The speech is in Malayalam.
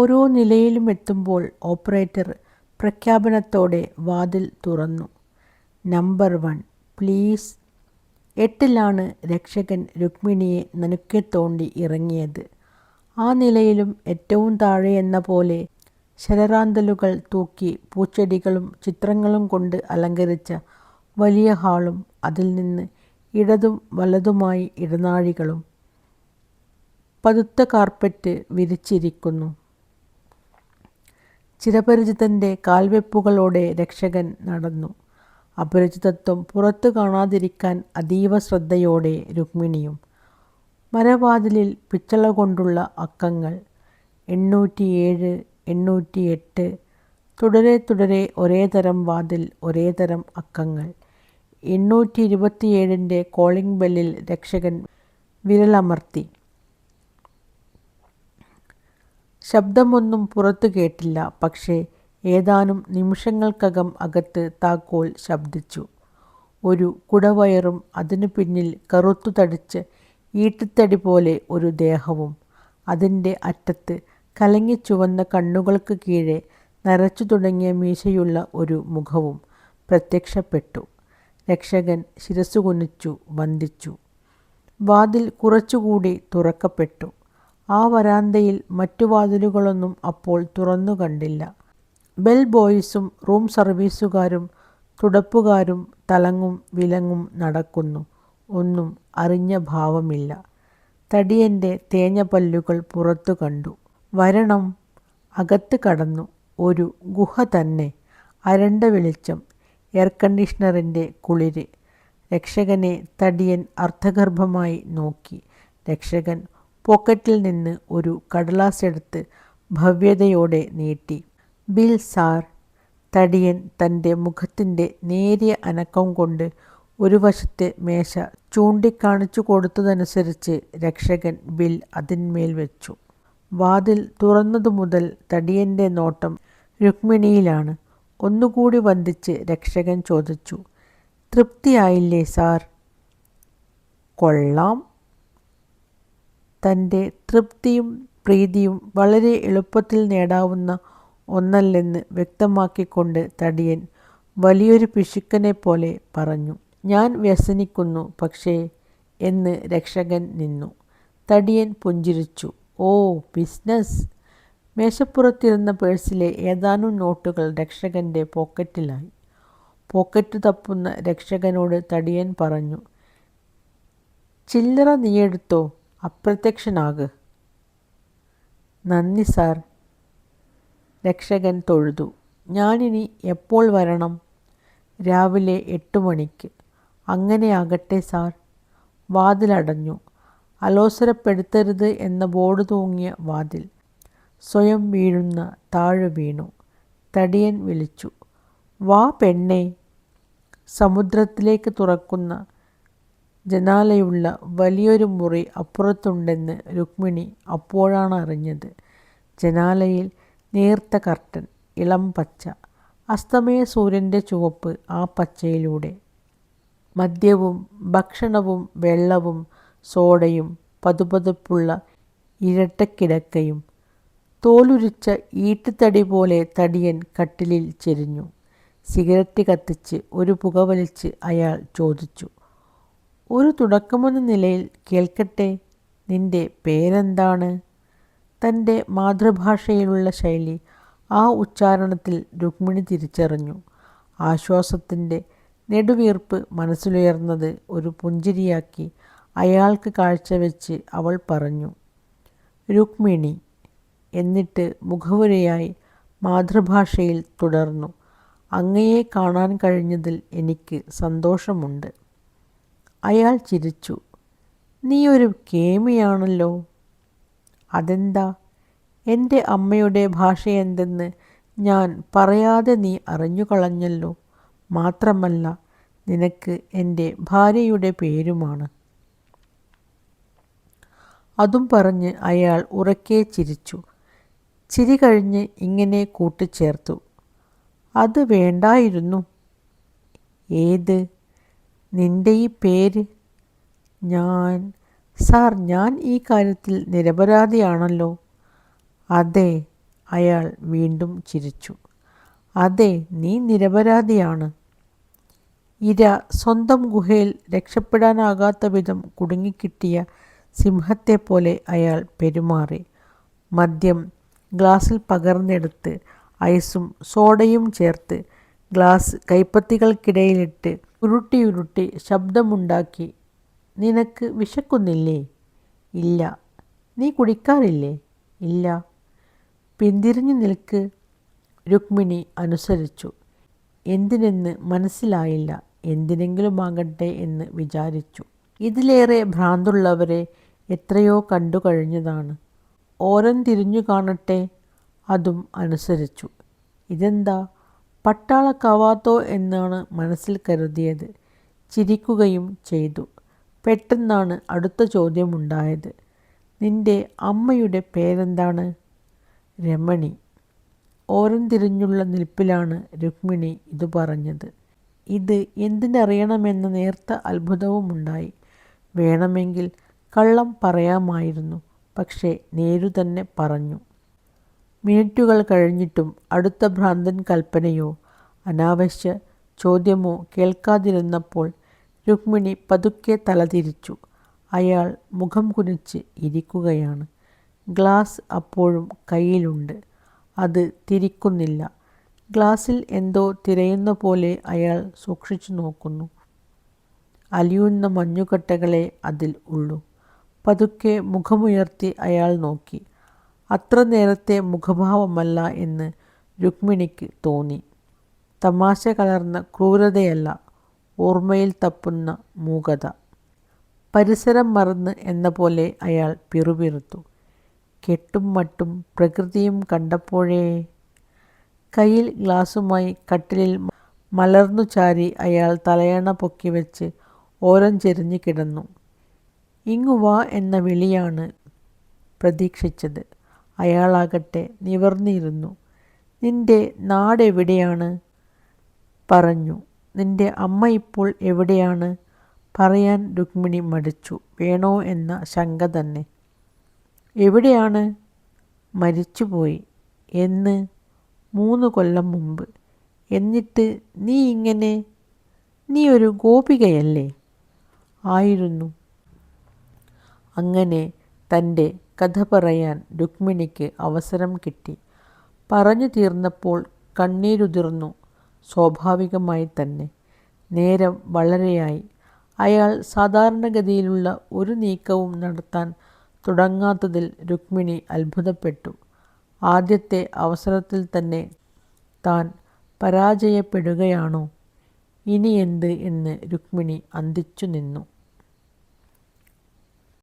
ഓരോ നിലയിലും എത്തുമ്പോൾ ഓപ്പറേറ്റർ പ്രഖ്യാപനത്തോടെ വാതിൽ തുറന്നു. Number 1 please. 8-ലാണ് രക്ഷകൻ രുക്മിണിയെ നനുക്കെ തോണ്ടി ഇറങ്ങിയത്. ആ നിലയിലും ഏറ്റവും താഴെയെന്ന പോലെ ശരറാന്തലുകൾ തൂക്കി പൂച്ചെടികളും ചിത്രങ്ങളും കൊണ്ട് അലങ്കരിച്ച വലിയ ഹാളും അതിൽ നിന്ന് ഇടതും വലതുമായി ഇടനാഴികളും. പതുത്ത കാർപ്പറ്റ് വിരിച്ചിരിക്കുന്നു. ചിരപരിചിതൻ്റെ കാൽവെപ്പുകളോടെ രക്ഷകൻ നടന്നു. അപരിചിതത്വം പുറത്തു കാണാതിരിക്കാൻ അതീവ ശ്രദ്ധയോടെ രുക്മിണിയും. മരവാതിലിൽ പിച്ചള കൊണ്ടുള്ള അക്കങ്ങൾ 807, 808. തുടരെ തുടരെ ഒരേ തരം വാതിൽ, ഒരേ തരം അക്കങ്ങൾ. 827-ൻ്റെ കോളിംഗ് ബെല്ലിൽ രക്ഷകൻ വിരലമർത്തി. ശബ്ദമൊന്നും പുറത്തു കേട്ടില്ല. പക്ഷേ ഏതാനും നിമിഷങ്ങൾക്കകം അകത്ത് താക്കോൽ ശബ്ദിച്ചു. ഒരു കുടവയറും അതിനു പിന്നിൽ കറുത്തു തടിച്ച് ഈട്ടിത്തടി പോലെ ഒരു ദേഹവും അതിൻ്റെ അറ്റത്ത് കലങ്ങിച്ചുവന്ന കണ്ണുകൾക്ക് കീഴെ നരച്ചു തുടങ്ങിയ മീശയുള്ള ഒരു മുഖവും പ്രത്യക്ഷപ്പെട്ടു. രക്ഷകൻ ശിരസ്സു കുനിച്ചു വന്ദിച്ചു. വാതിൽ കുറച്ചുകൂടി തുറക്കപ്പെട്ടു. ആ വരാന്തയിൽ മറ്റു വാതിലുകളൊന്നും അപ്പോൾ തുറന്നു കണ്ടില്ല. ബെൽ ബോയ്സും റൂം സർവീസുകാരും തുടപ്പുകാരും തലങ്ങും വിലങ്ങും നടക്കുന്നു. ഒന്നും അറിഞ്ഞ ഭാവമില്ല. തടിയൻ്റെ തേഞ്ഞ പല്ലുകൾ പുറത്തു കണ്ടു. വരണം. അകത്ത് കടന്നു. ഒരു ഗുഹ തന്നെ. അരണ്ട വെളിച്ചം, എയർ കണ്ടീഷണറിൻ്റെ കുളിര്. രക്ഷകനെ തടിയൻ അർത്ഥഗർഭമായി നോക്കി. രക്ഷകൻ പോക്കറ്റിൽ നിന്ന് ഒരു കടലാസ് എടുത്ത് ഭവ്യതയോടെ നീട്ടി. Bill sir. തടിയൻ തൻ്റെ മുഖത്തിൻ്റെ നേരിയ അനക്കം കൊണ്ട് ഒരു വശത്തെ മേശ ചൂണ്ടിക്കാണിച്ചു കൊടുത്തതനുസരിച്ച് രക്ഷകൻ ബിൽ അതിന്മേൽ വെച്ചു. വാതിൽ തുറന്നതു മുതൽ തടിയൻ്റെ നോട്ടം രുക്മിണിയിലാണ്. ഒന്നുകൂടി വന്ദിച്ച് രക്ഷകൻ ചോദിച്ചു, തൃപ്തിയായില്ലേ സാർ? കൊള്ളാം. തൻ്റെ തൃപ്തിയും പ്രീതിയും വളരെ എളുപ്പത്തിൽ നേടാവുന്ന ഒന്നല്ലെന്ന് വ്യക്തമാക്കിക്കൊണ്ട് തടിയൻ വലിയൊരു പിശുക്കനെ പോലെ പറഞ്ഞു. ഞാൻ വ്യസനിക്കുന്നു പക്ഷേ എന്ന് രക്ഷകൻ നിന്നു. തടിയൻ പുഞ്ചിരിച്ചു. ഓ, ബിസിനസ്. മേശപ്പുറത്തിരുന്ന പേഴ്സിലെ ഏതാനും നോട്ടുകൾ രക്ഷകൻ്റെ പോക്കറ്റിലായി. പോക്കറ്റ് തപ്പുന്ന രക്ഷകനോട് തടിയൻ പറഞ്ഞു, ചില്ലറ നീയെടുത്തോ, അപ്രത്യക്ഷനാക്. നന്ദി സാർ. രക്ഷകൻ തൊഴുതു. ഞാനിനി എപ്പോൾ വരണം? രാവിലെ 8 മണിക്ക്. അങ്ങനെയാകട്ടെ സാർ. വാതിലടഞ്ഞു. അലോസരപ്പെടുത്തരുത് എന്ന ബോർഡ് തൂങ്ങിയ വാതിൽ. സ്വയം വീഴുന്ന താഴെ വീണു. തടിയൻ വിളിച്ചു, വാ പെണ്ണേ. സമുദ്രത്തിലേക്ക് തുറക്കുന്ന ജനാലയുള്ള വലിയൊരു മുറി അപ്പുറത്തുണ്ടെന്ന് രുക്മിണി അപ്പോഴാണ് അറിഞ്ഞത്. ജനാലയിൽ നേർത്ത കർട്ടൻ, ഇളം പച്ച. അസ്തമയ സൂര്യൻ്റെ ചുവപ്പ് ആ പച്ചയിലൂടെ. മദ്യവും ഭക്ഷണവും വെള്ളവും സോഡയും പതുപതുപ്പുള്ള ഇരട്ടക്കിടക്കയും. തോലുരിച്ച ഈട്ടിത്തടി പോലെ തടിയൻ കട്ടിലിൽ ചെരിഞ്ഞു. സിഗരറ്റ് കത്തിച്ച് ഒരു പുകവലിച്ച് അയാൾ ചോദിച്ചു, ഒരു തുടക്കമെന്ന നിലയിൽ കേൾക്കട്ടെ, നിന്റെ പേരെന്താണ്? തൻ്റെ മാതൃഭാഷയിലുള്ള ശൈലി ആ ഉച്ചാരണത്തിൽ രുക്മിണി തിരിച്ചറിഞ്ഞു. ആശ്വാസത്തിൻ്റെ നെടുവീർപ്പ് മനസ്സിലുയർന്നത് ഒരു പുഞ്ചിരിയാക്കി അയാൾക്ക് കാഴ്ചവെച്ച് അവൾ പറഞ്ഞു, രുക്മിണി. എന്നിട്ട് മുഖവുരയായി മാതൃഭാഷയിൽ തുടർന്നു, അങ്ങയെ കാണാൻ കഴിഞ്ഞതിൽ എനിക്ക് സന്തോഷമുണ്ട്. അയാൾ ചിരിച്ചു. നീ ഒരു കേമിയാണല്ലോ. അതെന്താ? എൻ്റെ അമ്മയുടെ ഭാഷയെന്തെന്ന് ഞാൻ പറയാതെ നീ അറിഞ്ഞുകളഞ്ഞല്ലോ. മാത്രമല്ല നിനക്ക് എൻ്റെ ഭാര്യയുടെ പേരുമാണ്. അതും പറഞ്ഞ് അയാൾ ഉറക്കെ ചിരിച്ചു. ചിരി കഴിഞ്ഞ് ഇങ്ങനെ കൂട്ടിച്ചേർത്തു, അത് വേണ്ടായിരുന്നു. ഏത്? നിന്റെ ഈ പേര്. സാർ, ഞാൻ ഈ കാര്യത്തിൽ നിരപരാധിയാണല്ലോ. അതെ, അയാൾ വീണ്ടും ചിരിച്ചു. അതെ, നീ നിരപരാധിയാണ്. ഇര സ്വന്തം ഗുഹയിൽ രക്ഷപ്പെടാനാകാത്ത വിധം കുടുങ്ങിക്കിട്ടിയ സിംഹത്തെപ്പോലെ അയാൾ പെരുമാറി. മദ്യം ഗ്ലാസ്സിൽ പകർന്നെടുത്ത് ഐസും സോഡയും ചേർത്ത് ഗ്ലാസ് കൈപ്പത്തികൾക്കിടയിലിട്ട് ഉരുട്ടി ശബ്ദമുണ്ടാക്കി. നിനക്ക് വിശക്കുന്നില്ലേ? ഇല്ല. നീ കുടിക്കാറില്ലേ? ഇല്ല. പിന്തിരിഞ്ഞു നിൽക്ക്. രുക്മിണി അനുസരിച്ചു. എന്തിനെന്ന് മനസ്സിലായില്ല. എന്തിനെങ്കിലുമാകട്ടെ എന്ന് വിചാരിച്ചു. ഇതിലേറെ ഭ്രാന്തുള്ളവരെ എത്രയോ കണ്ടു കഴിഞ്ഞതാണ്. ഓരം തിരിഞ്ഞു കാണട്ടെ. അതും അനുസരിച്ചു. ഇതെന്താ പട്ടാള കവാത്തോ എന്നാണ് മനസ്സിൽ കരുതിയത്. ചിരിക്കുകയും ചെയ്തു. പെട്ടെന്നാണ് അടുത്ത ചോദ്യമുണ്ടായത്. നിന്റെ അമ്മയുടെ പേരെന്താണ്? രമണി. ഓരം തിരിഞ്ഞുള്ള നിൽപ്പിലാണ് രുക്മിണി ഇത് പറഞ്ഞത്. ഇത് എന്തിനറിയണമെന്ന നേർത്ത അത്ഭുതവുമുണ്ടായി. വേണമെങ്കിൽ കള്ളം പറയാമായിരുന്നു. പക്ഷേ നേരു തന്നെ പറഞ്ഞു. മിനിറ്റുകൾ കഴിഞ്ഞിട്ടും അടുത്ത ഭ്രാന്തൻ കൽപ്പനയോ അനാവശ്യ ചോദ്യമോ കേൾക്കാതിരുന്നപ്പോൾ രുക്മിണി പതുക്കെ തലതിരിച്ചു. അയാൾ മുഖം കുനിച്ച് ഇരിക്കുകയാണ്. ഗ്ലാസ് അപ്പോഴും കയ്യിലുണ്ട്. അത് തിരിക്കുന്നില്ല. ഗ്ലാസ്സിൽ എന്തോ തിരയുന്ന പോലെ അയാൾ സൂക്ഷിച്ചു നോക്കുന്നു. അലിയുന്ന മഞ്ഞുകട്ടകളെ അതിൽ ഉള്ളൂ. പതുക്കെ മുഖമുയർത്തി അയാൾ നോക്കി. അത്ര നേരത്തെ മുഖഭാവമല്ല എന്ന് രുക്മിണിക്ക് തോന്നി. തമാശ കലർന്ന ക്രൂരതയല്ല, ഓർമ്മയിൽ തപ്പുന്ന മൂകത. പരിസരം മറന്ന് എന്ന പോലെ അയാൾ പിറുപിറുത്തു. കെട്ടും മട്ടും പ്രകൃതിയും കണ്ടപ്പോഴേ. കയ്യിൽ ഗ്ലാസുമായി കട്ടിലിൽ മലർന്നു ചാരി അയാൾ തലയണ പൊക്കി വെച്ച് ഓരം ചെരിഞ്ഞ് കിടന്നു. ഇങ്ങുവാ എന്ന വിളിയാണ് പ്രതീക്ഷിച്ചത്. അയാളാകട്ടെ നിവർന്നിരുന്നു. നിന്റെ നാടെവിടെയാണ്? പറഞ്ഞു. നിന്റെ അമ്മ ഇപ്പോൾ എവിടെയാണ്? പറയാൻ രുക്മിണി മടിച്ചു. വേണോ എന്ന ശങ്ക തന്നെ. എവിടെയാണ്? മരിച്ചുപോയി. എന്ന്? 3 കൊല്ലം മുമ്പ്. എന്നിട്ട് നീ ഇങ്ങനെ? നീ ഒരു ഗോപികയല്ലേ? ആയിരുന്നു. അങ്ങനെ തൻ്റെ കഥ പറയാൻ രുക്മിണിക്ക് അവസരം കിട്ടി. പറഞ്ഞു തീർന്നപ്പോൾ കണ്ണീരുതിർന്നു. സ്വാഭാവികമായി തന്നെ. നേരം വളരെയായി. അയാൾ സാധാരണഗതിയിലുള്ള ഒരു നീക്കവും നടത്താൻ തുടങ്ങാത്തതിൽ രുക്മിണി അത്ഭുതപ്പെട്ടു. ആദ്യത്തെ അവസരത്തിൽ തന്നെ താൻ പരാജയപ്പെടുകയാണോ? ഇനിയെന്ത് എന്ന് രുക്മിണി അന്തിച്ചു നിന്നു.